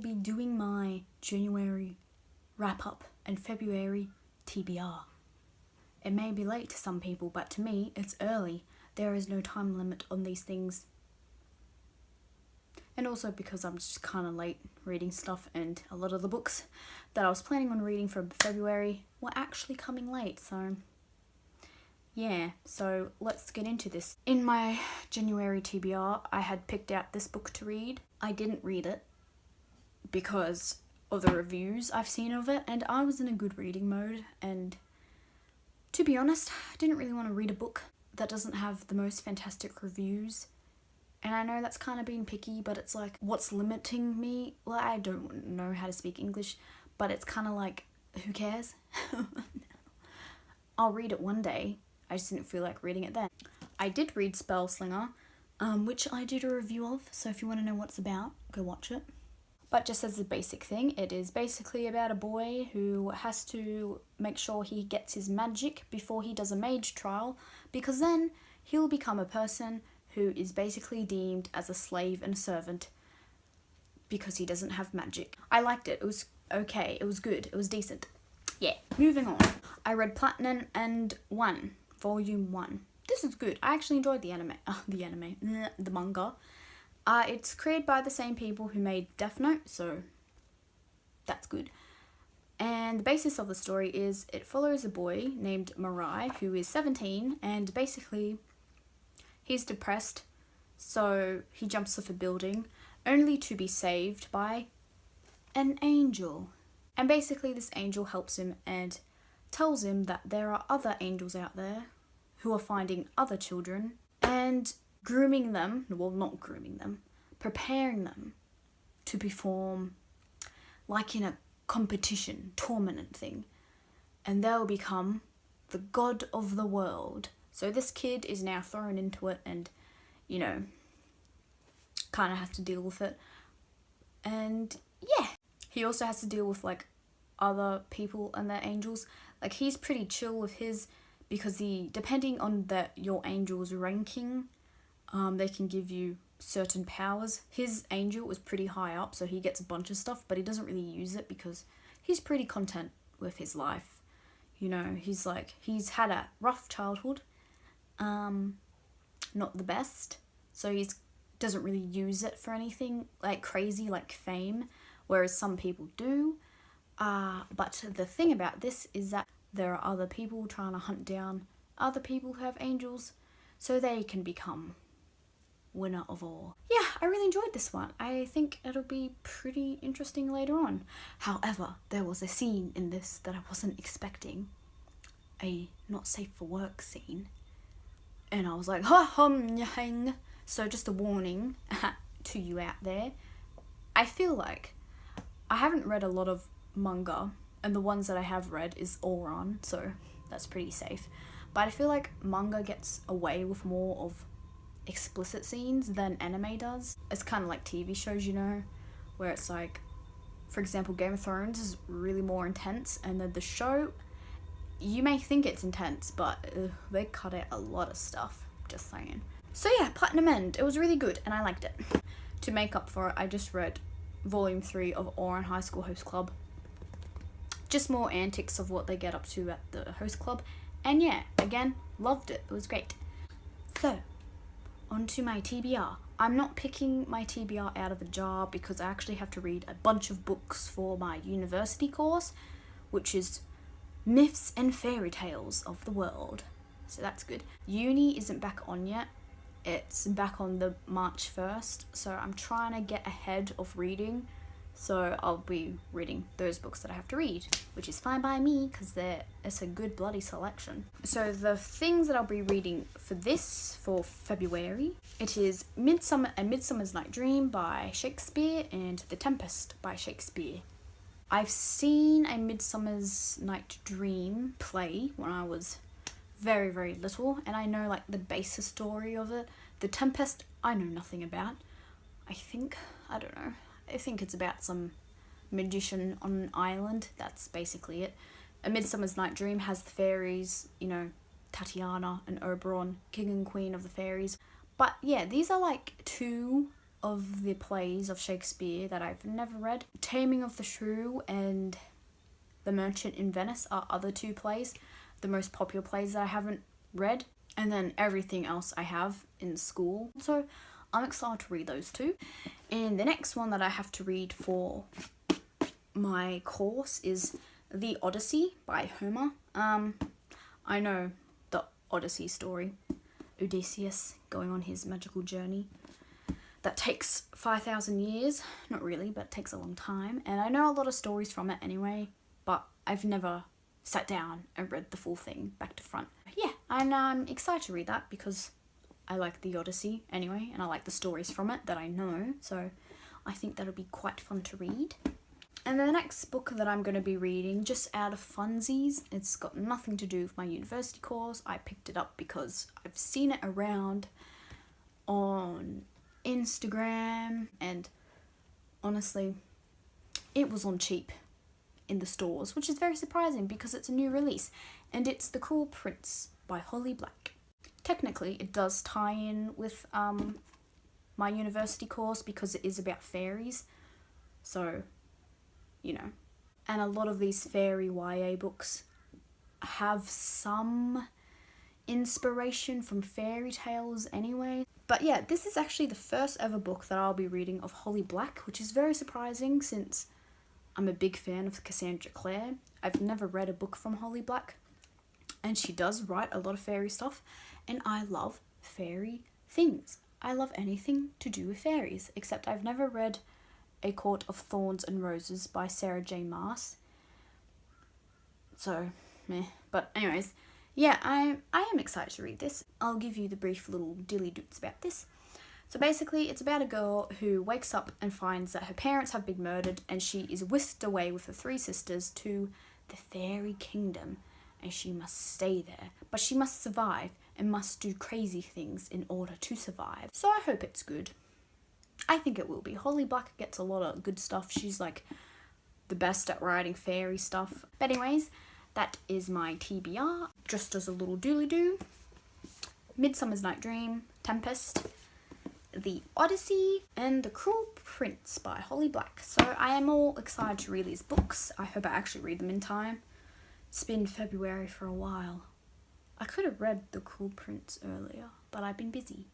be doing my January wrap-up and February TBR. It may be late to some people, but to me, it's early. There is no time limit on these things. And also because I'm just kind of late reading stuff, and a lot of the books that I was planning on reading for February were actually coming late, so yeah, so let's get into this. In my January TBR, I had picked out this book to read. I didn't read it because of the reviews I've seen of it, and I was in a good reading mode, and to be honest, I didn't really want to read a book that doesn't have the most fantastic reviews. And I know that's kind of being picky, but it's like, what's limiting me? Well, I don't know how to speak English, but it's kind of like, who cares? I'll read it one day. I just didn't feel like reading it then. I did read Spellslinger, which I did a review of, so if you want to know what it's about, go watch it. But just as a basic thing, it is basically about a boy who has to make sure he gets his magic before he does a mage trial, because then he'll become a person who is basically deemed as a slave and servant because he doesn't have magic. I liked it. It was okay. It was good. It was decent. Yeah. Moving on. I read Platinum and 1, Volume 1. This is good. I actually enjoyed the manga. It's created by the same people who made Death Note, so that's good. And the basis of the story is it follows a boy named Mirai who is 17, and basically he's depressed, so he jumps off a building only to be saved by an angel. And basically this angel helps him and tells him that there are other angels out there who are finding other children and grooming them, well, not grooming them, preparing them to perform like in a competition, tournament thing. And they'll become the god of the world. So this kid is now thrown into it and, you know, kind of has to deal with it. And yeah, he also has to deal with like other people and their angels. Like he's pretty chill with his, because depending on your angel's ranking, they can give you certain powers. His angel was pretty high up, so he gets a bunch of stuff, but he doesn't really use it because he's pretty content with his life. You know, he's had a rough childhood. Not the best, so he doesn't really use it for anything like crazy, like fame, whereas some people do. But the thing about this is that there are other people trying to hunt down other people who have angels, so they can become winner of all. Yeah, I really enjoyed this one. I think it'll be pretty interesting later on. However, there was a scene in this that I wasn't expecting, a not safe for work scene. And I was like, so just a warning to you out there. I feel like I haven't read a lot of manga, and the ones that I have read is Oran, so that's pretty safe. But I feel like manga gets away with more of explicit scenes than anime does. It's kind of like TV shows, you know, where it's like, for example, Game of Thrones is really more intense, and then the show, you may think it's intense, but they cut out a lot of stuff, just saying. So yeah, Platinum End, it was really good and I liked it. To make up for it, I just read Volume 3 of Ouran High School Host Club. Just more antics of what they get up to at the host club. And yeah, again, loved it. It was great. So, on to my TBR. I'm not picking my TBR out of a jar because I actually have to read a bunch of books for my university course, which is Myths and Fairy Tales of the World. So that's good. Uni isn't back on yet. It's back on the March 1st, so I'm trying to get ahead of reading. So I'll be reading those books that I have to read, which is fine by me because it's a good bloody selection. So the things that I'll be reading for February, it is A Midsummer's Night Dream by Shakespeare and The Tempest by Shakespeare. I've seen A Midsummer's Night Dream play when I was very, very little, and I know like the basic story of it. The Tempest, I know nothing about. I think it's about some magician on an island. That's basically it. A Midsummer's Night Dream has the fairies, you know, Tatiana and Oberon, king and queen of the fairies. But yeah, these are like two of the plays of Shakespeare that I've never read. Taming of the Shrew and The Merchant in Venice are other two plays, the most popular plays that I haven't read. And then everything else I have in school. So I'm excited to read those two. And the next one that I have to read for my course is The Odyssey by Homer. I know the Odyssey story. Odysseus going on his magical journey. That takes 5,000 years. Not really, but it takes a long time. And I know a lot of stories from it anyway, but I've never sat down and read the full thing back to front. Yeah, and I'm excited to read that because I like the Odyssey anyway, and I like the stories from it that I know, so I think that'll be quite fun to read. And the next book that I'm going to be reading, just out of funsies, it's got nothing to do with my university course. I picked it up because I've seen it around on Instagram, and honestly, it was on cheap in the stores, which is very surprising because it's a new release, and it's The Cruel Prince by Holly Black. Technically, it does tie in with my university course because it is about fairies, so, you know. And a lot of these fairy YA books have some inspiration from fairy tales anyway. But yeah, this is actually the first ever book that I'll be reading of Holly Black, which is very surprising since I'm a big fan of Cassandra Clare. I've never read a book from Holly Black, and she does write a lot of fairy stuff, and I love fairy things. I love anything to do with fairies, except I've never read A Court of Thorns and Roses by Sarah J. Maas. So, meh. But anyways, yeah, I am excited to read this. I'll give you the brief little dilly-doots about this. So basically, it's about a girl who wakes up and finds that her parents have been murdered, and she is whisked away with her three sisters to the fairy kingdom, and she must stay there. But she must survive and must do crazy things in order to survive. So I hope it's good. I think it will be. Holly Black gets a lot of good stuff. She's like the best at writing fairy stuff. But anyways, that is my TBR. Just as a little dooley-doo. Midsummer's Night Dream, Tempest, The Odyssey, and The Cruel Prince by Holly Black. So I am all excited to read these books. I hope I actually read them in time. It's been February for a while. I could have read The Cruel Prince earlier, but I've been busy.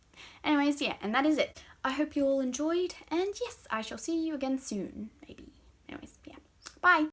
Anyways, yeah, and that is it. I hope you all enjoyed, and yes, I shall see you again soon, maybe. Anyways, yeah. Bye!